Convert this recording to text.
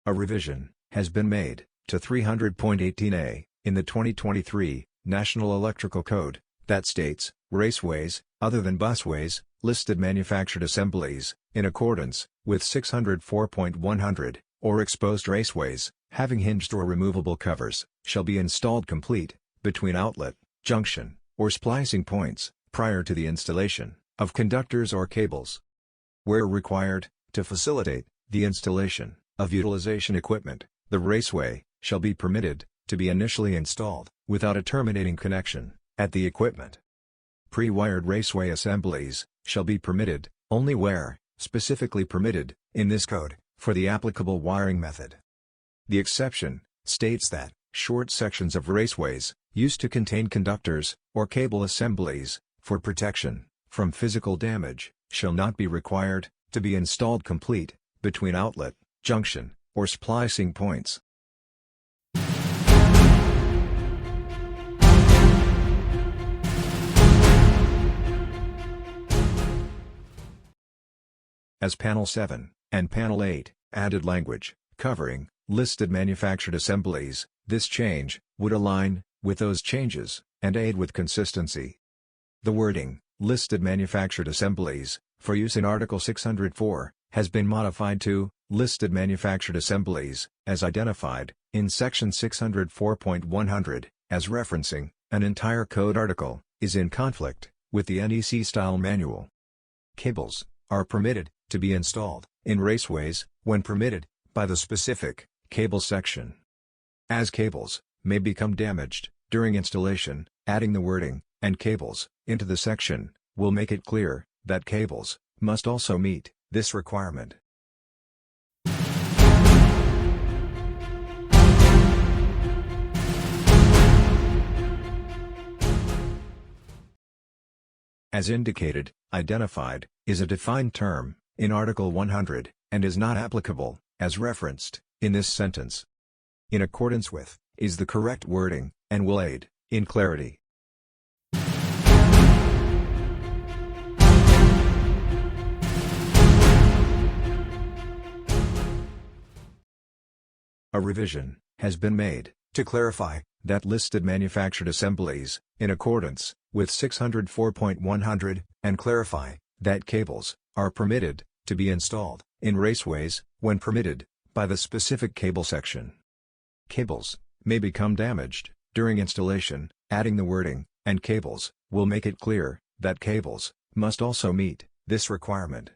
A revision has been made to 300.18a in the 2023 National Electrical Code that states, raceways, other than busways, listed manufactured assemblies, in accordance with 604.100, or exposed raceways, having hinged or removable covers, shall be installed complete, between outlet, junction, or splicing points, prior to the installation of conductors or cables. Where required, to facilitate the installation of utilization equipment, the raceway shall be permitted to be initially installed without a terminating connection at the equipment. Pre-wired raceway assemblies shall be permitted only where specifically permitted in this code for the applicable wiring method. The exception states that short sections of raceways used to contain conductors or cable assemblies for protection from physical damage shall not be required to be installed complete between outlet, junction, or splicing points. As Panel 7 and Panel 8 added language covering listed manufactured assemblies, this change would align with those changes and aid with consistency. The wording, listed manufactured assemblies, for use in Article 604, has been modified to listed manufactured assemblies, as identified in Section 604.100, as referencing an entire code article, is in conflict with the NEC Style Manual. Cables are permitted to be installed in raceways when permitted by the specific cable section. As cables may become damaged during installation, adding the wording "and cables" into the section will make it clear that cables must also meet this requirement. As indicated, identified is a defined term in Article 100 and is not applicable, as referenced in this sentence. In accordance with is the correct wording and will aid in clarity. A revision has been made to clarify that listed manufactured assemblies, in accordance with 604.100, and clarify that cables are permitted to be installed in raceways when permitted by the specific cable section. Cables may become damaged during installation, adding the wording "and cables" will make it clear that cables must also meet this requirement.